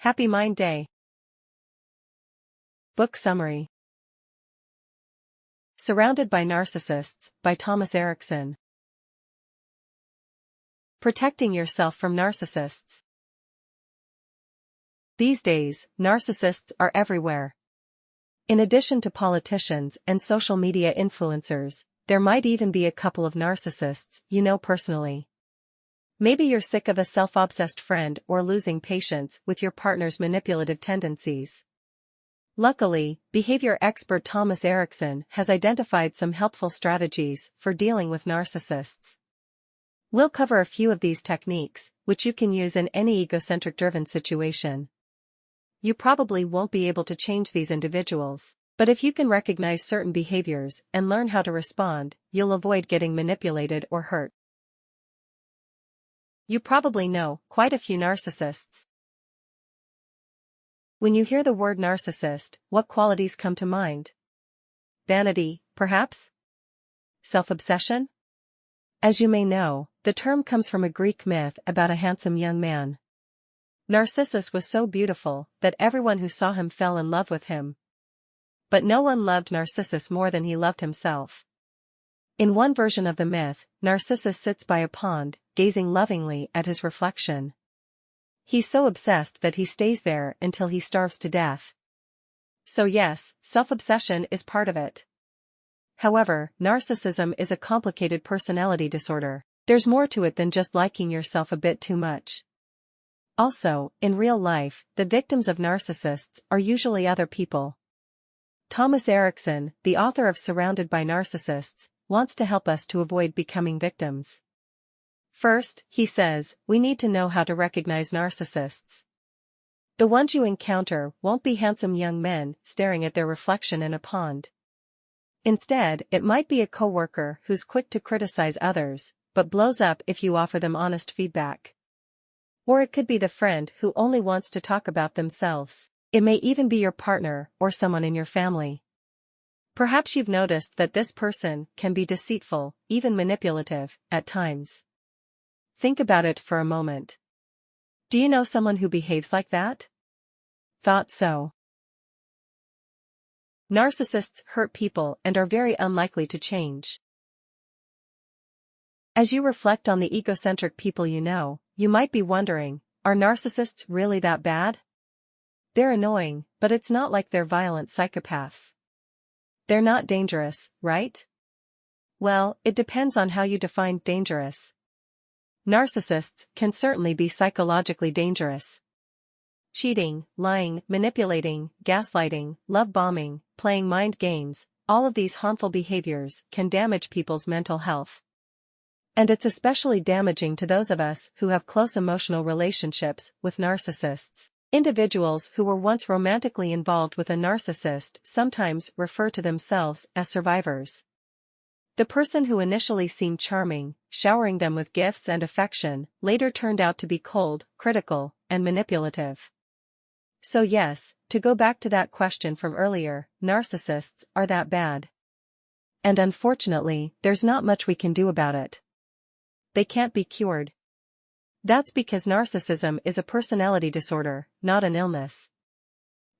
Happy Mind Day. Book Summary. Surrounded by Narcissists, by Thomas Erikson. Protecting yourself from narcissists. These days, narcissists are everywhere. In addition to politicians and social media influencers, there might even be a couple of narcissists you know personally. Maybe you're sick of a self-obsessed friend or losing patience with your partner's manipulative tendencies. Luckily, behavior expert Thomas Erikson has identified some helpful strategies for dealing with narcissists. We'll cover a few of these techniques, which you can use in any egocentric-driven situation. You probably won't be able to change these individuals, but if you can recognize certain behaviors and learn how to respond, you'll avoid getting manipulated or hurt. You probably know quite a few narcissists. When you hear the word narcissist, what qualities come to mind? Vanity, perhaps? Self-obsession? As you may know, the term comes from a Greek myth about a handsome young man. Narcissus was so beautiful that everyone who saw him fell in love with him. But no one loved Narcissus more than he loved himself. In one version of the myth, Narcissus sits by a pond, gazing lovingly at his reflection. He's so obsessed that he stays there until he starves to death. So yes, self-obsession is part of it. However, narcissism is a complicated personality disorder. There's more to it than just liking yourself a bit too much. Also, in real life, the victims of narcissists are usually other people. Thomas Erikson, the author of Surrounded by Narcissists, wants to help us to avoid becoming victims. First, he says, we need to know how to recognize narcissists. The ones you encounter won't be handsome young men staring at their reflection in a pond. Instead, it might be a coworker who's quick to criticize others, but blows up if you offer them honest feedback. Or it could be the friend who only wants to talk about themselves. It may even be your partner or someone in your family. Perhaps you've noticed that this person can be deceitful, even manipulative, at times. Think about it for a moment. Do you know someone who behaves like that? Thought so. Narcissists hurt people and are very unlikely to change. As you reflect on the egocentric people you know, you might be wondering, are narcissists really that bad? They're annoying, but it's not like they're violent psychopaths. They're not dangerous, right? Well, it depends on how you define dangerous. Narcissists can certainly be psychologically dangerous. Cheating, lying, manipulating, gaslighting, love bombing, playing mind games, all of these harmful behaviors can damage people's mental health. And it's especially damaging to those of us who have close emotional relationships with narcissists. Individuals who were once romantically involved with a narcissist sometimes refer to themselves as survivors. The person who initially seemed charming, showering them with gifts and affection, later turned out to be cold, critical, and manipulative. So yes, to go back to that question from earlier, narcissists are that bad. And unfortunately, there's not much we can do about it. They can't be cured. That's because narcissism is a personality disorder, not an illness.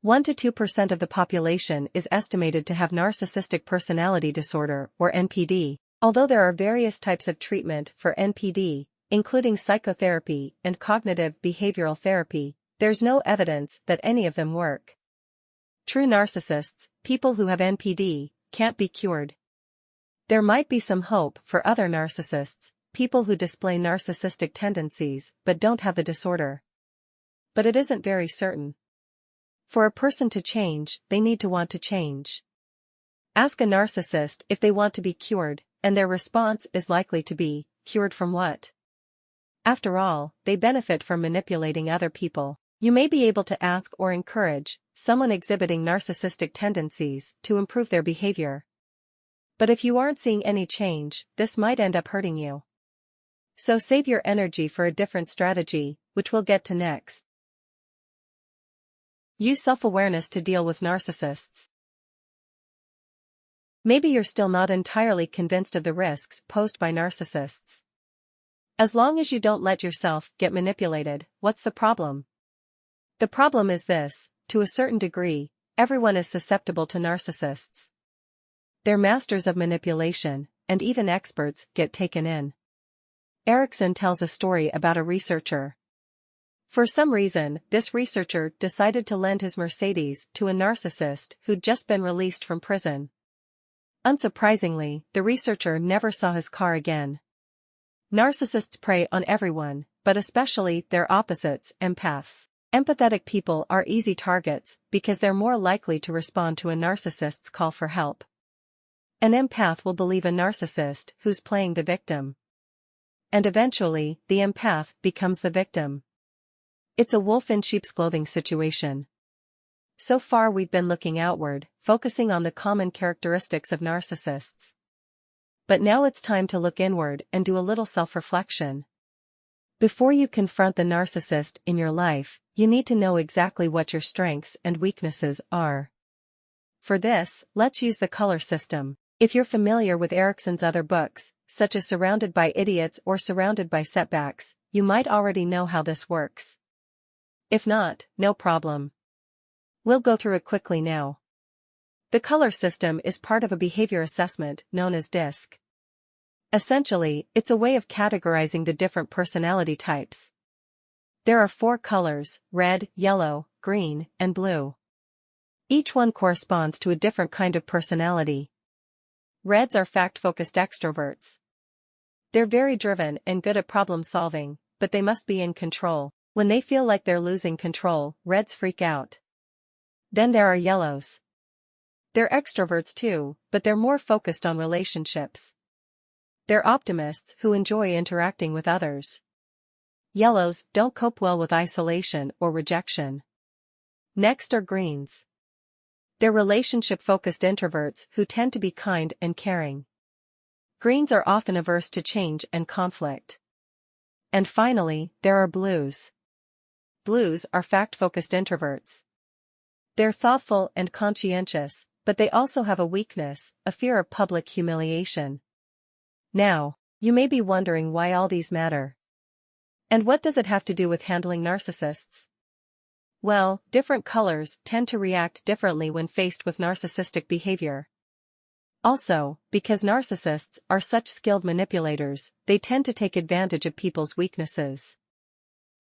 1 to 2% of the population is estimated to have narcissistic personality disorder, or NPD, although there are various types of treatment for NPD, including psychotherapy and cognitive behavioral therapy. There's no evidence that any of them work. True narcissists, people who have NPD, can't be cured. There might be some hope for other narcissists, people who display narcissistic tendencies but don't have the disorder. But it isn't very certain. For a person to change, they need to want to change. Ask a narcissist if they want to be cured, and their response is likely to be, cured from what? After all, they benefit from manipulating other people. You may be able to ask or encourage someone exhibiting narcissistic tendencies to improve their behavior. But if you aren't seeing any change, this might end up hurting you. So save your energy for a different strategy, which we'll get to next. Use self-awareness to deal with narcissists. Maybe you're still not entirely convinced of the risks posed by narcissists. As long as you don't let yourself get manipulated, what's the problem? The problem is this: to a certain degree, everyone is susceptible to narcissists. They're masters of manipulation, and even experts get taken in. Erikson tells a story about a researcher. For some reason, this researcher decided to lend his Mercedes to a narcissist who'd just been released from prison. Unsurprisingly, the researcher never saw his car again. Narcissists prey on everyone, but especially their opposites, empaths. Empathetic people are easy targets because they're more likely to respond to a narcissist's call for help. An empath will believe a narcissist who's playing the victim. And eventually, the empath becomes the victim. It's a wolf in sheep's clothing situation. So far we've been looking outward, focusing on the common characteristics of narcissists. But now it's time to look inward and do a little self-reflection. Before you confront the narcissist in your life, you need to know exactly what your strengths and weaknesses are. For this, let's use the color system. If you're familiar with Erikson's other books, such as Surrounded by Idiots or Surrounded by Setbacks, you might already know how this works. If not, no problem. We'll go through it quickly now. The color system is part of a behavior assessment known as DISC. Essentially, it's a way of categorizing the different personality types. There are 4 colors: red, yellow, green, and blue. Each one corresponds to a different kind of personality. Reds are fact-focused extroverts. They're very driven and good at problem-solving, but they must be in control. When they feel like they're losing control, reds freak out. Then there are yellows. They're extroverts too, but they're more focused on relationships. They're optimists who enjoy interacting with others. Yellows don't cope well with isolation or rejection. Next are greens. They're relationship-focused introverts who tend to be kind and caring. Greens are often averse to change and conflict. And finally, there are blues. Blues are fact-focused introverts. They're thoughtful and conscientious, but they also have a weakness, a fear of public humiliation. Now, you may be wondering why all these matter. And what does it have to do with handling narcissists? Well, different colors tend to react differently when faced with narcissistic behavior. Also, because narcissists are such skilled manipulators, they tend to take advantage of people's weaknesses.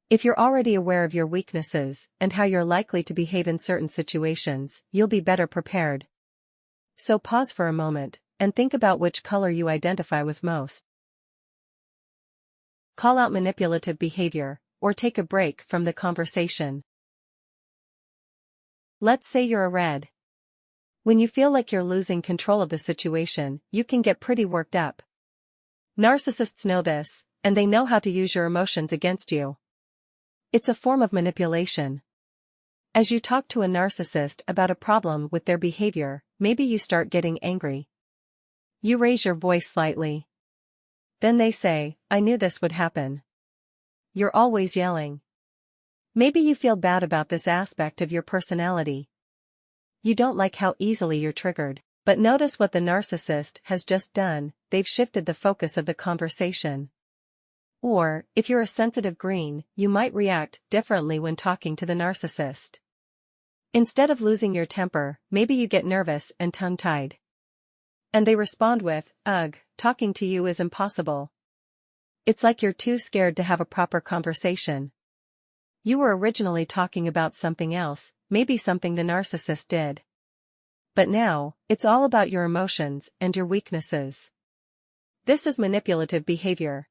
If you're already aware of your weaknesses and how you're likely to behave in certain situations, you'll be better prepared. So pause for a moment and think about which color you identify with most. Call out manipulative behavior, or take a break from the conversation. Let's say you're a red. When you feel like you're losing control of the situation, you can get pretty worked up. Narcissists know this, and they know how to use your emotions against you. It's a form of manipulation. As you talk to a narcissist about a problem with their behavior, maybe you start getting angry. You raise your voice slightly. Then they say, "I knew this would happen. You're always yelling." Maybe you feel bad about this aspect of your personality. You don't like how easily you're triggered, but notice what the narcissist has just done: they've shifted the focus of the conversation. Or, if you're a sensitive green, you might react differently when talking to the narcissist. Instead of losing your temper, maybe you get nervous and tongue-tied. And they respond with, "Ugh, talking to you is impossible." It's like you're too scared to have a proper conversation. You were originally talking about something else, maybe something the narcissist did. But now, it's all about your emotions and your weaknesses. This is manipulative behavior.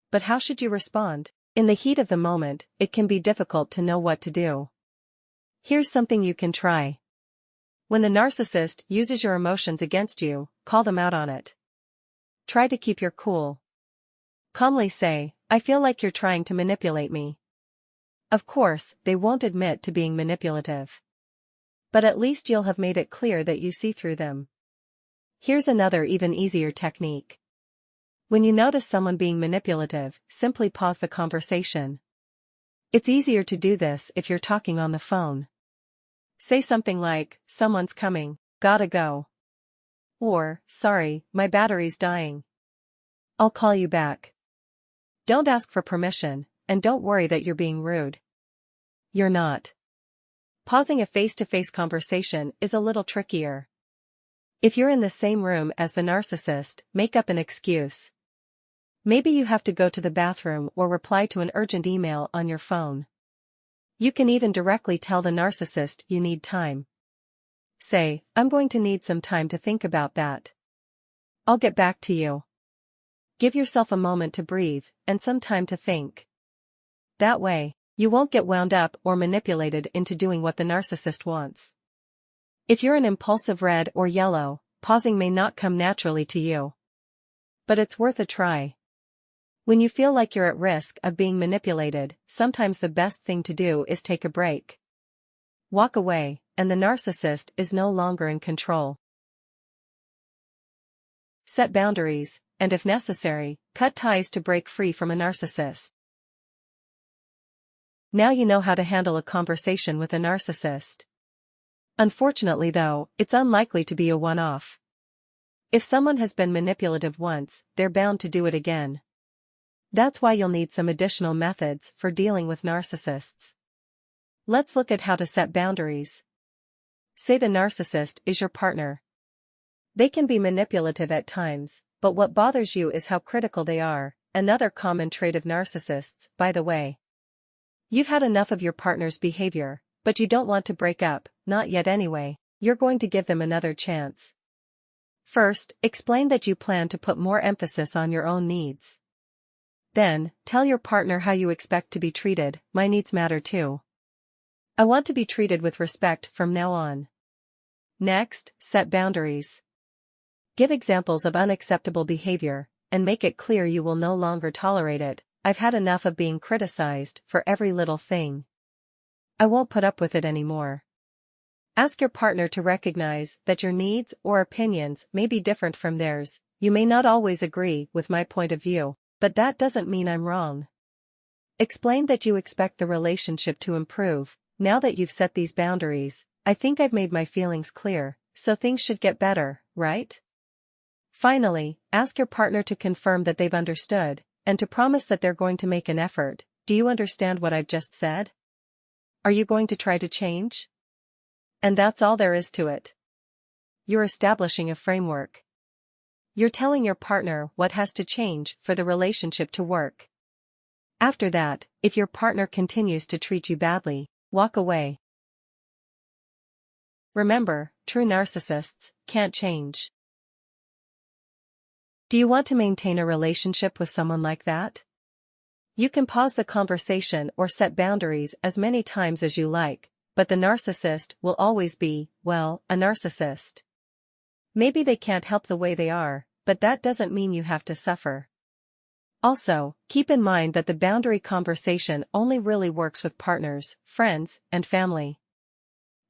But how should you respond? In the heat of the moment, it can be difficult to know what to do. Here's something you can try. When the narcissist uses your emotions against you, call them out on it. Try to keep your cool. Calmly say, "I feel like you're trying to manipulate me." Of course, they won't admit to being manipulative. But at least you'll have made it clear that you see through them. Here's another even easier technique. When you notice someone being manipulative, simply pause the conversation. It's easier to do this if you're talking on the phone. Say something like, "Someone's coming, gotta go." Or, "Sorry, my battery's dying. I'll call you back." Don't ask for permission, and don't worry that you're being rude. you're not. Pausing a face-to-face conversation is a little trickier. If you're in the same room as the narcissist, make up an excuse. Maybe you have to go to the bathroom or reply to an urgent email on your phone. You can even directly tell the narcissist you need time. Say, I'm going to need some time to think about that. I'll get back to you. Give yourself a moment to breathe and some time to think. That way, you won't get wound up or manipulated into doing what the narcissist wants. If you're an impulsive red or yellow, pausing may not come naturally to you. But it's worth a try. When you feel like you're at risk of being manipulated, sometimes the best thing to do is take a break. Walk away, and the narcissist is no longer in control. Set boundaries, and if necessary, cut ties to break free from a narcissist. Now you know how to handle a conversation with a narcissist. Unfortunately though, it's unlikely to be a one-off. If someone has been manipulative once, they're bound to do it again. That's why you'll need some additional methods for dealing with narcissists. Let's look at how to set boundaries. Say the narcissist is your partner. They can be manipulative at times, but what bothers you is how critical they are, another common trait of narcissists, by the way. You've had enough of your partner's behavior, but you don't want to break up, not yet anyway. You're going to give them another chance. First, explain that you plan to put more emphasis on your own needs. Then, tell your partner how you expect to be treated. My needs matter too. I want to be treated with respect from now on. Next, set boundaries. Give examples of unacceptable behavior, and make it clear you will no longer tolerate it. I've had enough of being criticized for every little thing. I won't put up with it anymore. Ask your partner to recognize that your needs or opinions may be different from theirs. You may not always agree with my point of view, but that doesn't mean I'm wrong. Explain that you expect the relationship to improve. Now that you've set these boundaries, I think I've made my feelings clear, so things should get better, right? Finally, ask your partner to confirm that they've understood, and to promise that they're going to make an effort. Do you understand what I've just said? Are you going to try to change? And that's all there is to it. You're establishing a framework. You're telling your partner what has to change for the relationship to work. After that, if your partner continues to treat you badly, walk away. Remember, true narcissists can't change. Do you want to maintain a relationship with someone like that? You can pause the conversation or set boundaries as many times as you like, but the narcissist will always be, well, a narcissist. Maybe they can't help the way they are, but that doesn't mean you have to suffer. Also, keep in mind that the boundary conversation only really works with partners, friends, and family.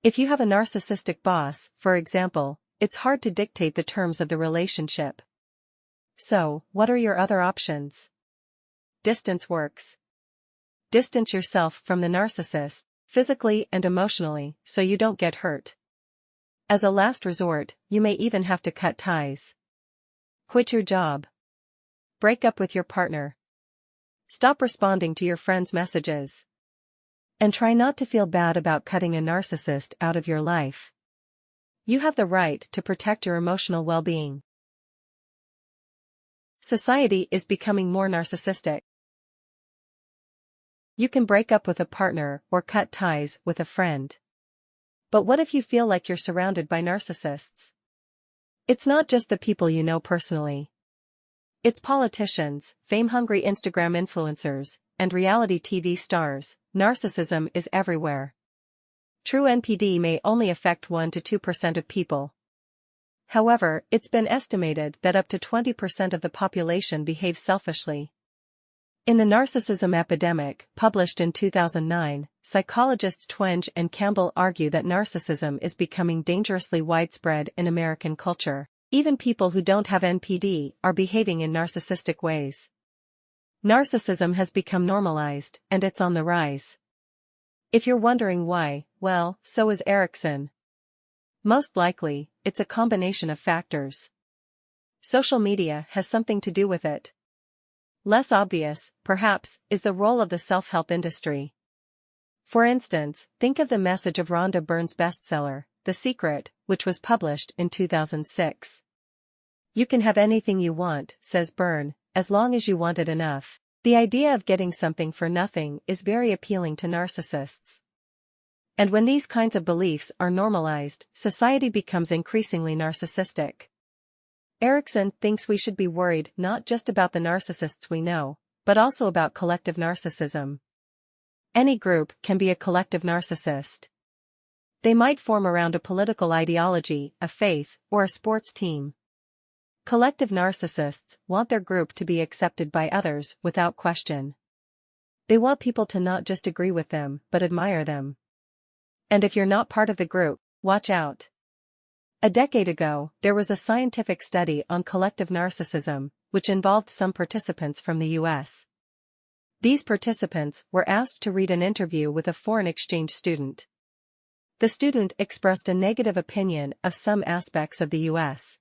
If you have a narcissistic boss, for example, it's hard to dictate the terms of the relationship. So, what are your other options? Distance works. Distance yourself from the narcissist, physically and emotionally, so you don't get hurt. As a last resort, you may even have to cut ties. Quit your job. Break up with your partner. Stop responding to your friends' messages. And try not to feel bad about cutting a narcissist out of your life. You have the right to protect your emotional well-being. Society is becoming more narcissistic. You can break up with a partner or cut ties with a friend. But what if you feel like you're surrounded by narcissists? It's not just the people you know personally. It's politicians, fame-hungry Instagram influencers, and reality TV stars. Narcissism is everywhere. True NPD may only affect 1 to 2% of people. However, it's been estimated that up to 20% of the population behave selfishly. In The Narcissism Epidemic, published in 2009, psychologists Twenge and Campbell argue that narcissism is becoming dangerously widespread in American culture. Even people who don't have NPD are behaving in narcissistic ways. Narcissism has become normalized, and it's on the rise. If you're wondering why, well, so is Erikson. Most likely, it's a combination of factors. Social media has something to do with it. Less obvious, perhaps, is the role of the self-help industry. For instance, think of the message of Rhonda Byrne's bestseller, The Secret, which was published in 2006. "You can have anything you want," says Byrne, "as long as you want it enough." The idea of getting something for nothing is very appealing to narcissists. And when these kinds of beliefs are normalized, society becomes increasingly narcissistic. Erikson thinks we should be worried not just about the narcissists we know, but also about collective narcissism. Any group can be a collective narcissist. They might form around a political ideology, a faith, or a sports team. Collective narcissists want their group to be accepted by others without question. They want people to not just agree with them, but admire them. And if you're not part of the group, watch out. A decade ago, there was a scientific study on collective narcissism, which involved some participants from the US. These participants were asked to read an interview with a foreign exchange student. The student expressed a negative opinion of some aspects of the US.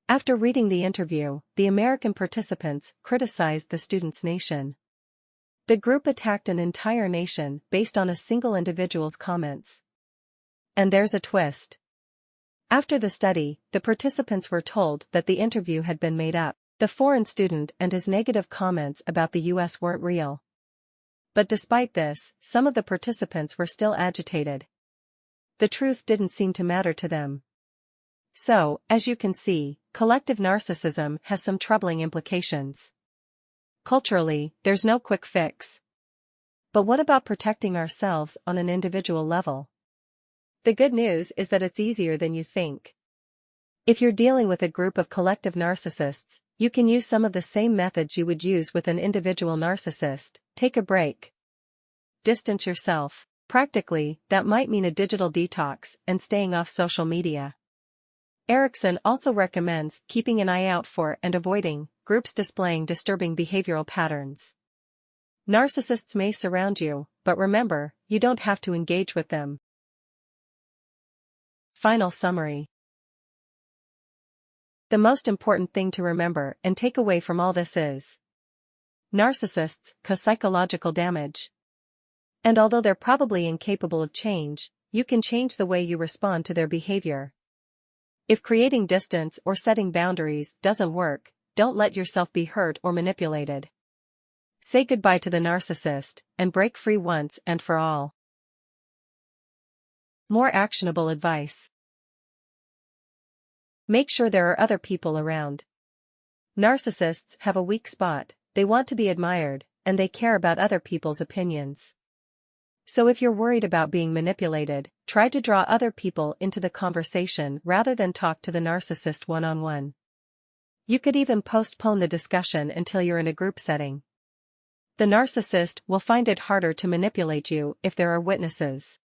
After reading the interview, the American participants criticized the student's nation. The group attacked an entire nation based on a single individual's comments. And there's a twist. After the study, the participants were told that the interview had been made up. The foreign student and his negative comments about the US weren't real. But despite this, some of the participants were still agitated. The truth didn't seem to matter to them. So, as you can see, collective narcissism has some troubling implications. Culturally, there's no quick fix. But what about protecting ourselves on an individual level? The good news is that it's easier than you think. If you're dealing with a group of collective narcissists, you can use some of the same methods you would use with an individual narcissist. Take a break. Distance yourself. Practically, that might mean a digital detox and staying off social media. Erikson also recommends keeping an eye out for and avoiding groups displaying disturbing behavioral patterns. Narcissists may surround you, but remember, you don't have to engage with them. Final summary. The most important thing to remember and take away from all this is: narcissists cause psychological damage. And although they're probably incapable of change, you can change the way you respond to their behavior. If creating distance or setting boundaries doesn't work, don't let yourself be hurt or manipulated. Say goodbye to the narcissist and break free once and for all. More actionable advice. Make sure there are other people around. Narcissists have a weak spot, they want to be admired, and they care about other people's opinions. So if you're worried about being manipulated, try to draw other people into the conversation rather than talk to the narcissist one-on-one. You could even postpone the discussion until you're in a group setting. The narcissist will find it harder to manipulate you if there are witnesses.